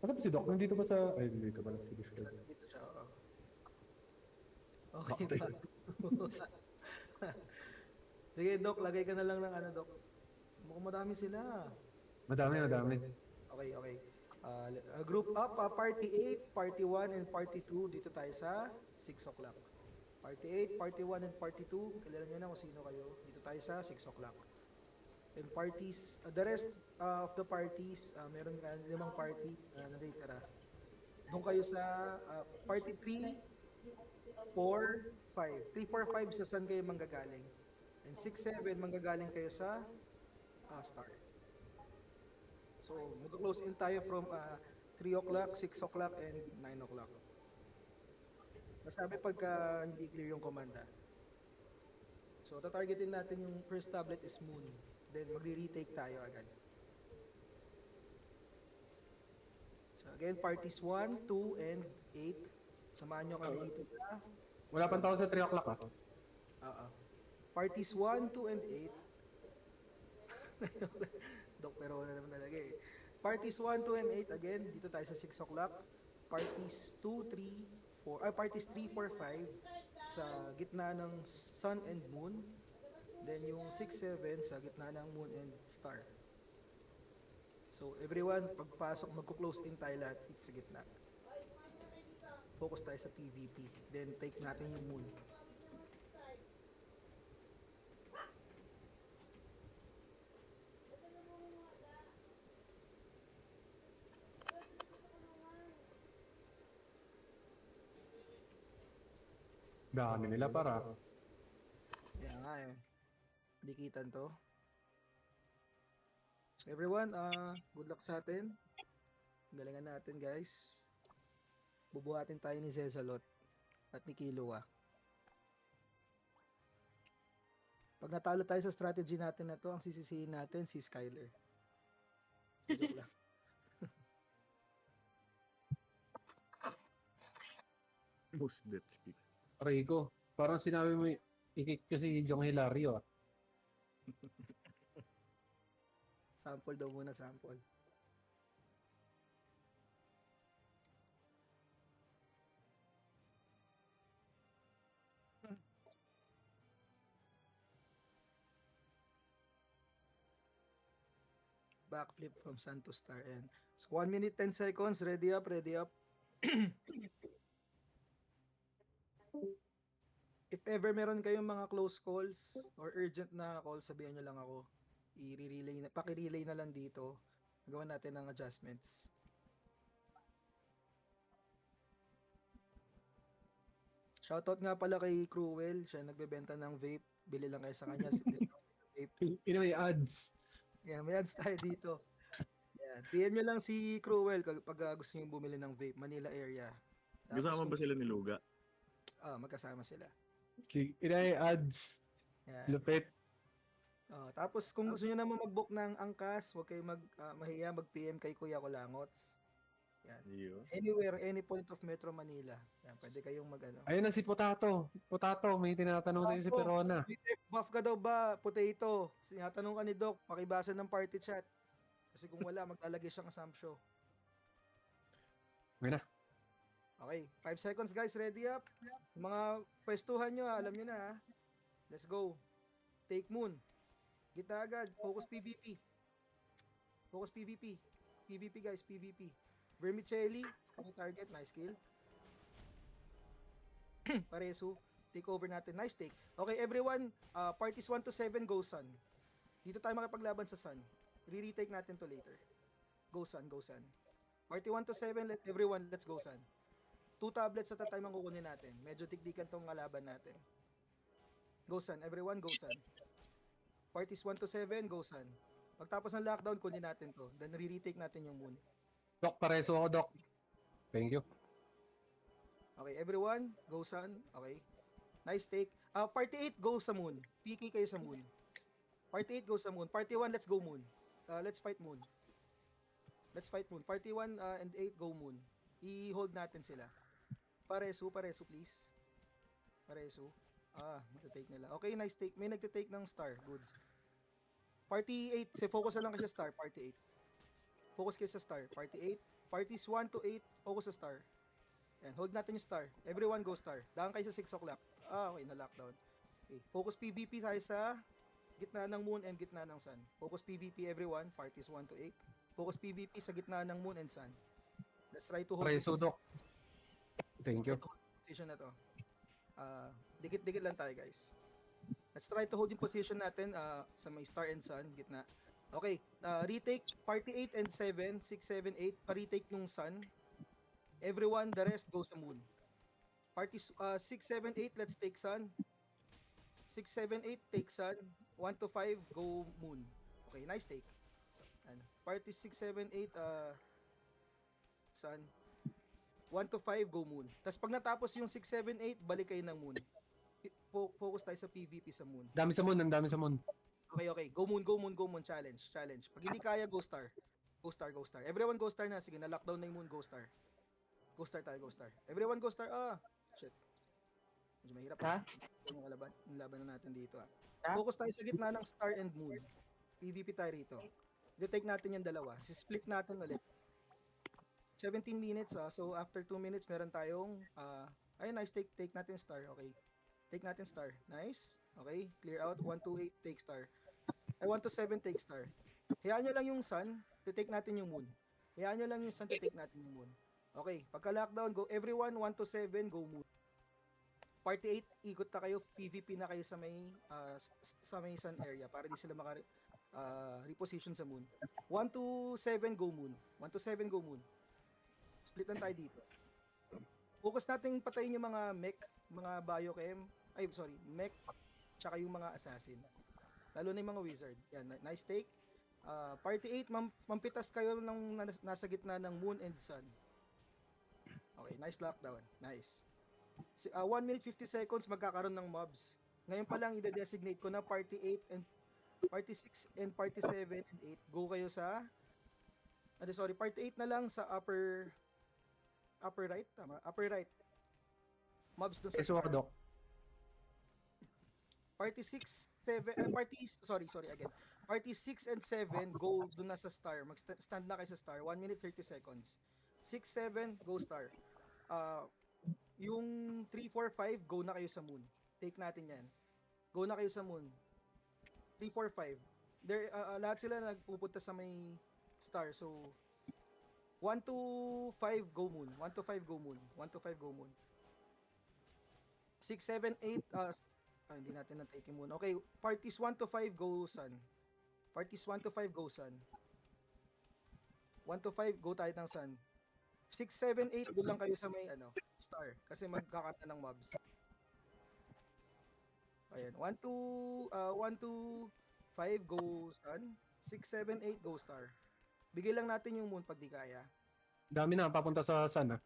Asa ba si Doc? Nandito ba sa... Ay, nandito pala si Discord. Dito siya, oo. Okay Bakte. ba? Sige, Doc, lagay ka na lang ng ano, Doc. Mukhang madami sila. Madami, madami. Okay, okay. Group up, party 8, party 1, and party 2. Dito tayo sa 6 o'clock. Party 8, party 1, and party 2. Kilala nyo na kung sino kayo. Dito tayo sa 6 o'clock. And parties, the rest of the parties, meron ka limang party na natitira. Doon kayo sa party 3, 4, 5. 3, 4, 5 sa saan kayo manggagaling. And 6, 7 manggagaling kayo sa Star. So, mag-close in tayo from 3 o'clock, 6 o'clock, and 9 o'clock. Masabi pagka hindi clear yung komanda. So, tatargetin natin yung first tablet is Moon. Then, magre-retake tayo agad. So, again, parties 1, 2, and 8. Samahan nyo kami dito sa... Wala pang tao sa 3 o'clock ah. Parties 1, 2, and 8. Dok, pero na naman talaga eh. Parties 1, 2, and 8, again, dito tayo sa 6 o'clock. Parties 2, 3, 4, parties 3, 4, 5 sa gitna ng Sun and Moon. Then yung 6, 7 sa gitna ng Moon and Star. So everyone, pagpasok, magko-close in tayo lahat sa gitna. Focus tayo sa PvP. Then take natin yung Moon. Dami nila para. Kaya nga eh. Dikitan to. So everyone, good luck sa atin. Galingan natin guys. Bubuhatin tayo ni Zezalot at ni Killua. Pag natalo tayo sa strategy natin na to, ang sisisihin natin si Skyler. Joke lang. Most death stick. Rico, parang sinabi mo, ikik kasi Jong Hilario ah. Sample daw muna, sample. Backflip from Sun to Star and so 1 minute 10 seconds. Ready up, ready up. If ever meron kayong mga close calls or urgent na call, sabihan nyo lang ako. I-relay na, paki-relay na lang dito. Nagawa natin ng adjustments. Shoutout nga pala kay Cruel. Siya nagbebenta ng vape. Bili lang kayo sa kanya. Discounted vape. May ads. Yan, may ads tayo dito. Yan. PM nyo lang si Cruel pag gusto nyo bumili ng vape. Manila area. Tapos, Kasama ba sila ni Luga? magkasama sila. May ads. Yan. Lupit. Tapos kung gusto nyo naman mag-book ng angkas, huwag kayo mahiya, mag-PM kay Kuya Kulangots. Yan. Iyo. Anywhere, any point of Metro Manila. Yan, pwede kayong mag-ano. Ayun na si Potato. Potato, may tinatanong sa'yo si Perona. Buff ka daw ba, potato? Sinatanong ka ni Doc, pakibasa ng party chat. Kasi kung wala, maglalagay siyang assumption. Okay na. Okay, 5 seconds guys, ready up. Mga pwestuhan nyo, alam nyo na ha. Let's go. Take Moon. Kita agad, focus PvP. Focus PvP. PvP guys, PvP. Vermicelli, target, nice kill. Paresu, take over natin, nice take. Okay everyone, parties 1 to 7, go Sun. Dito tayo makipaglaban sa Sun. Re-retake natin to later. Go Sun, go Sun. Party 1 to 7, everyone, let's go Sun. 2 tablets at a time ang kukunin natin. Medyo tikdikan tong laban natin. Go Sun, everyone, go Sun. Parties 1 to 7, go Sun. Pagtapos ng lockdown, kunin natin to. Then re-retake natin yung Moon. Doc, pareso ako, Doc. Thank you. Okay, everyone, go Sun. Okay. Nice take. Party 8, go sa Moon. PK kayo sa Moon. Party 8, go sa Moon. Party 1, let's go Moon. Let's fight Moon. Let's fight Moon. Party 1 and 8, go Moon. I-hold natin sila. Paresu, please. Paresu. Magta-take nila. Okay, nice take. May nagta-take ng Star. Goods. Party 8, focus na lang kasi Star. Party focus kayo sa star. Party 8, parties 1 to 8, focus sa star. Yan, hold natin yung star. Everyone go star. Daan kayo sa 6 o'clock. Okay, na-lockdown. Okay, focus PvP tayo sa gitna ng moon and gitna ng sun. Focus PvP everyone, parties 1 to 8. Focus PvP sa gitna ng moon and sun. Let's try to hold Pre, this Sudok. Thank you. position na to. Dikit-dikit lang tayo, guys. Let's try to hold yung position natin sa may star and sun, gitna. Okay, retake party 8 and 7, 6, 7, 8, pa-retake yung sun. Everyone, the rest go sa moon. Parties 6, 7, 8, let's take sun. 6, 7, 8, take sun. 1 to 5, go moon. Okay, nice take. And parties 6, 7, 8, sun. 1 to 5, go moon. Tapos pag natapos yung 6, 7, 8, balik kayo ng moon. Focus tayo sa PvP sa moon. Dami sa moon, ang dami sa moon. Okay. Go moon, go moon, go moon. Challenge. Pag hindi kaya, go star. Go star. Everyone go star na. Sige, na-lockdown na yung moon, go star. Go star tayo, go star. Everyone go star. Shit. Medyo mahirap. Ha? Yung laban na natin dito. Ha? Focus tayo sa gitna ng star and moon. PvP tayo rito. Detect natin yung dalawa. Split natin ulit. 17 minutes. So, after 2 minutes, meron tayong ayun, nice. Take natin star. Okay. Take natin star. Nice. Okay. Clear out. 1 to 8, take star. 1 to 7, take star. Hayaan nyo lang yung sun, to take natin yung moon. Hayaan nyo lang yung sun, to take natin yung moon. Okay. Pagka-lockdown, go everyone. 1 to 7, go moon. Party 8, ikot na kayo. PvP na kayo sa may sun area para di sila reposition sa moon. 1 to 7, go moon. 1 to 7, go moon. Split lang tayo dito. Focus natin patayin yung mga mech, mga biochem, mech, tsaka yung mga assassin. Lalo na yung mga wizard. Yan, nice take. Party 8, mampitas kayo ng nasa gitna ng moon and sun. Okay, nice lockdown. Nice. 1 minute 50 seconds magkakaroon ng mobs. Ngayon pa lang i-designate ko na party 8 and party 6 and party 7 and 8. Go kayo sa party 8 na lang sa upper right, tama? Upper right. Mobs doon sa Sudok. Party 6, 7, Party 6 and 7, go doon na sa star. Mag-stand na kayo sa star. 1 minute 30 seconds. 6, 7, go star. Yung 3, 4, 5, go na kayo sa moon. Take natin yan. Go na kayo sa moon. 3, 4, 5. Lahat sila nagpupunta sa may star. So, 1 to 5, go moon. 1 to 5, go moon. 1 to 5, go moon. 6, 7, 8, hindi natin na-take yung moon. Okay, parties 1 to 5, go sun. Parties 1 to 5, go sun. 1 to 5, go tayo ng sun. 6, 7, 8, doon lang kayo sa may star. Kasi magkakata ng mobs. Ayan, 1 to 5, go sun. 6, 7, 8, go star. Bigay lang natin yung moon pag di kaya. Dami na, papunta sa sun ah.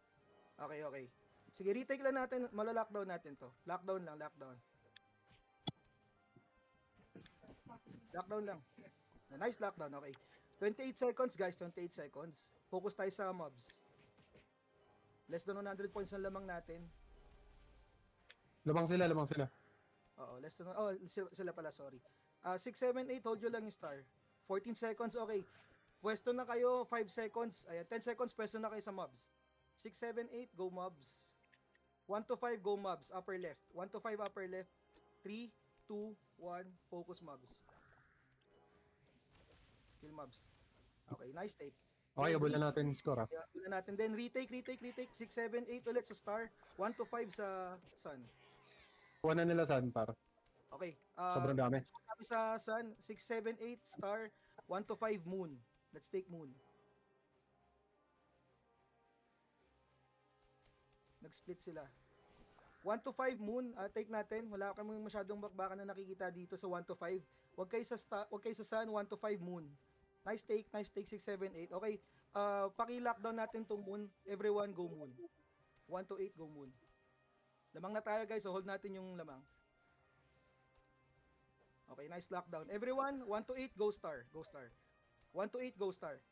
Okay. Sige, retake lang natin. Malalockdown natin to. Lockdown lang. Lockdown lang. Nice lockdown, okay. 28 seconds, guys. 28 seconds. Focus tayo sa mobs. Less than 100 points ang lamang natin. Lumang sila. Oo, less than... sila pala, sorry. 6, 7, 8, hold nyo lang yung star. 14 seconds, okay. Pwesto na kayo, 5 seconds. Ayan, 10 seconds, pwesto na kayo sa mobs. 6, 7, 8, go mobs. 1 to 5, go mobs. Upper left. 1 to 5, upper left. 3, 2, 1, focus mobs. Kill mobs. Okay, nice take. Okay, abulan natin score ah. Abulan natin. Then retake. 6, 7, 8 ulit sa star. 1 to 5 sa sun. Kuha na nila sun par. Okay. Sobrang dami. Kami sa sun. 6, 7, 8 star. 1 to 5 moon. Let's take moon. Nag-split sila. 1 to 5 moon, take natin. Wala kami masyadong bakbakan na nakikita dito sa 1 to 5. Huwag kayo sa sun, 1 to 5 moon. Nice take, 6, 7, 8. Okay, paki-lockdown natin tong moon. Everyone go moon. 1 to 8 go moon. Lamang na tayo, guys, so hold natin yung lamang. Okay, nice lockdown. Everyone, 1 to 8 go star. 1 to 8 go star.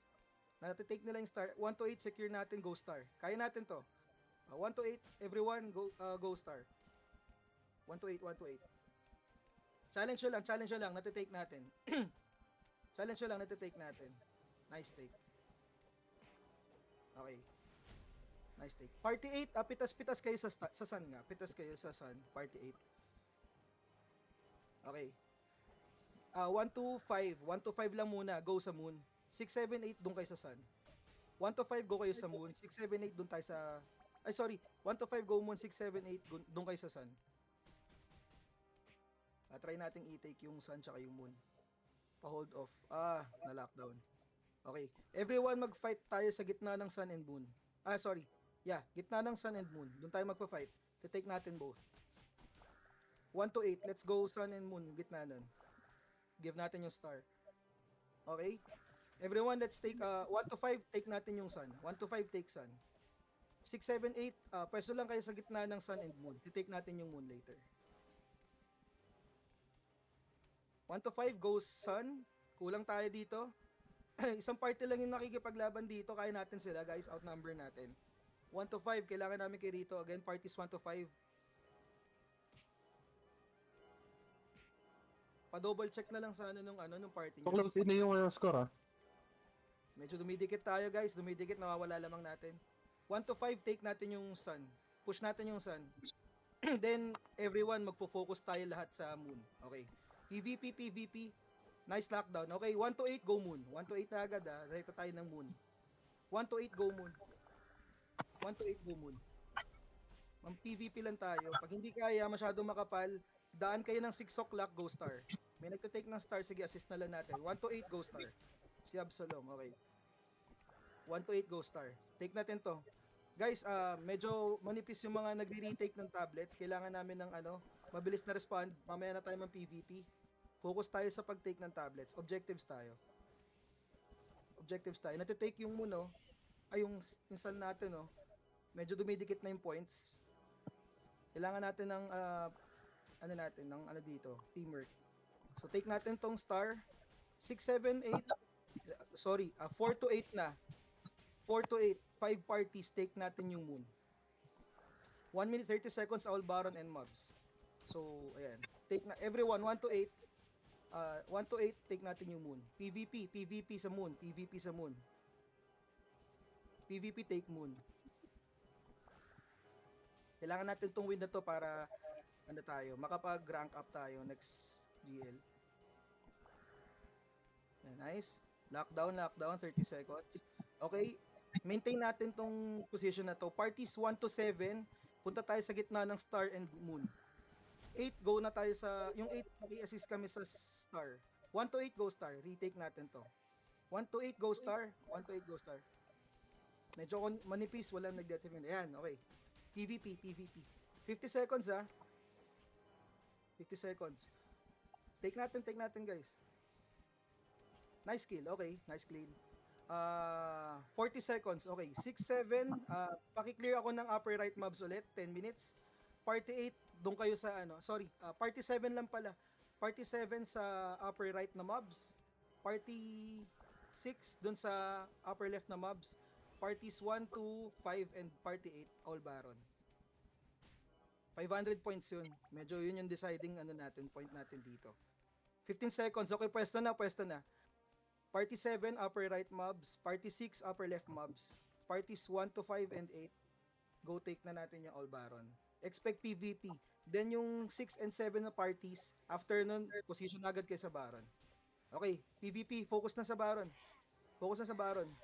Natitake nila yung star. 1 to 8 secure natin, go star. Kaya natin to. 1 to 8, everyone go star. 1 to 8. Challenge nyo lang, natitake natin. Challenge nyo lang, natitake natin. Nice take. Okay. Nice take. Party 8, pitas-pitas kayo sa sun nga. Pitas kayo sa sun. Party 8. Okay. 1 to 5. 1 to 5 lang muna. Go sa moon. 6, 7, 8 doon kayo sa sun. 1 to 5 go kayo sa moon. 6, 7, 8 doon tayo sa... Ay, sorry. 1 to 5 go moon. 6, 7, 8 doon kayo sa sun. Try nating i-take yung sun tsaka yung moon. Pa-hold off. Na-lockdown. Okay. Everyone mag-fight tayo sa gitna ng sun and moon. Sorry. Yeah, gitna ng sun and moon. Doon tayo magpa-fight. Take natin both. 1 to 8. Let's go sun and moon. Gitna nun. Give natin yung star. Okay? Everyone, let's take 1 to 5. Take natin yung sun. 1 to 5, take sun. 6, 7, 8. Pwesto lang kayo sa gitna ng sun and moon. Take natin yung moon later. 1 to 5 goes sun. Kulang tayo dito. Isang party lang yung nakikipaglaban dito. Kaya natin sila, guys. Outnumber natin. 1 to 5, kailangan namin kay Rito. Again, parties 1 to 5. Pa-double check na lang sana nung party niyo. Close in na yung score, Medyo dumidikit tayo, guys. Dumidikit, nawawala lamang natin. 1 to 5, take natin yung sun. Push natin yung sun. Then, everyone, magfo-focus tayo lahat sa moon. Okay. PvP. Nice lockdown. Okay, 1 to 8, go moon. 1 to 8 na agad, Rito tayo ng moon. 1 to 8, go moon. 1 to 8, go moon. Mang PvP lang tayo. Pag hindi kaya, masyadong makapal, daan kayo ng 6 o'clock, go star. May nagtitake ng star, sige, assist na lang natin. 1 to 8, go star. Si Absalom, okay. 1 to 8, go star. Take natin to. Guys, medyo manipis yung mga nagre-retake ng tablets. Kailangan namin ng mabilis na respond. Mamaya na tayo ng PvP. Focus tayo sa pag-take ng tablets. Objectives tayo. Natitake yung moon, yung sun natin, medyo dumidikit na yung points. Kailangan natin ng dito, teamwork. So take natin tong star. 6, 7, 8. Sorry, 4 to 8 na. 4 to 8, 5 parties, take natin yung moon. 1 minute 30 seconds all baron and mobs. So, ayan. Take na everyone 1 to 8. 1 to 8, take natin yung moon. PvP sa moon. PvP take moon. Kailangan natin tong win na to para makapag-rank up tayo next GL. Nice. Lockdown, 30 seconds. Okay, maintain natin tong position na to. Parties 1 to 7, punta tayo sa gitna ng star and moon. 8, go na tayo sa, yung 8, maki-assist kami sa star. 1 to 8, go star. Retake natin to. 1 to 8, go star. Medyo manipis, walang nag-determine. Ayan, okay. PvP. 50 seconds, 50 seconds. Take natin, guys. Nice kill, okay. Nice clean. 40 seconds, okay. 6, 7, paki-clear ako ng upper right mobs ulit. 10 minutes. Party 8, doon kayo sa party 7 lang pala. Party 7 sa upper right na mobs. Party 6 doon sa upper left na mobs. Parties 1, 2, 5, and party 8, all baron. 500 points yun. Medyo yun yung deciding point natin dito. 15 seconds, okay, pwesto na. Party 7, upper right mobs. Party 6, upper left mobs. Parties 1 to 5 and 8, go take na natin yung all baron. Expect PvP. Then yung 6 and 7 na parties, after nun, position agad kayo sa baron. Okay, PvP, focus na sa baron.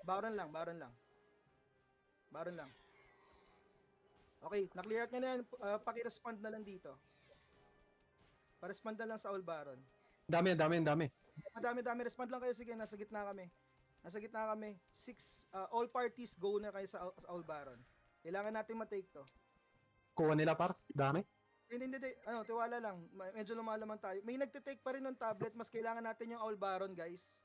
Baron lang. Okay, na-clear out nyo na yan. Paki-respond na lang dito. Pa-respond na lang sa all baron. Dami. Madami. Respond lang kayo. Sige, nasa gitna kami. 6, all parties, go na kayo sa all baron. Kailangan natin ma-take to. Kuha nila par, dami. Hindi. Tiwala lang. Medyo lumalaman tayo. May nagte-take pa rin ng tablet. Mas kailangan natin yung all baron, guys.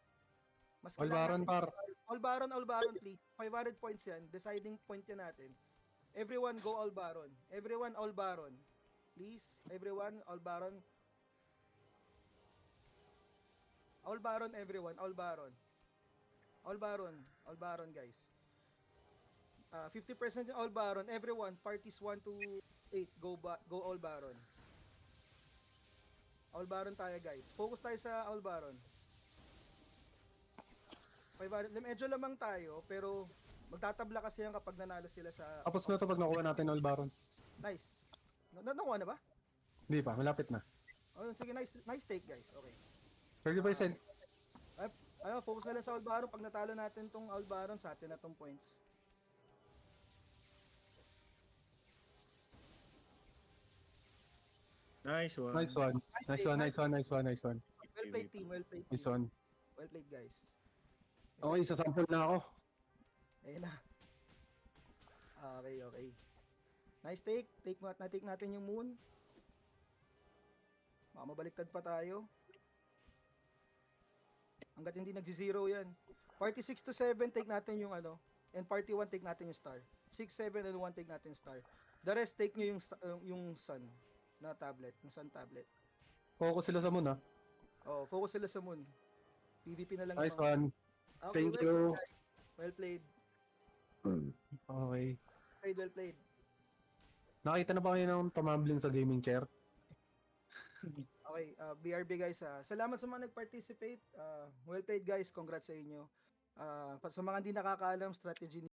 All baron par. All baron, please. 500 points yan. Deciding point yan natin. Everyone go all baron. Please, everyone, all baron. All baron, everyone. All baron, guys. 50% all baron. Everyone, parties 1 to 8, go all baron. All baron tayo, guys. Focus tayo sa all baron. Medyo lamang tayo, pero Magtatabla kasi yan kapag nanalo sila sa... Tapos na to pag nakuha natin All Baron. Nice. Nakuha na ba? Hindi pa, malapit na. Oh, sige, nice take guys. Okay. 30%. Ayun, focus na lang sa All Baron. Pag natalo natin tong All Baron, sa atin na tong points. Nice one. Nice one. Nice one, nice one, nice one, nice one. Well played team, well played Nice team. one. Well played guys. Okay, sasample na ako. Ayun na. Okay. Nice take. Take natin yung moon. Baka mabaliktad pa tayo. Hanggat hindi nagsi-zero yan. Party 6 to 7, take natin yung ano. And party 1, take natin yung star. 6, 7, and 1, take natin yung star. The rest, take nyo yung sun na tablet. Yung sun tablet. Focus sila sa moon, ha? Oh, focus sila sa moon. PvP na lang. Nice yung- one. Okay, Thank well you. played. Well played. Okay. Well played. Nakita na ba kayo ng tumambling sa gaming chair? Okay, BRB guys, salamat sa mga nag-participate. Well played guys, congrats sa inyo. Sa mga hindi nakakaalam, strategy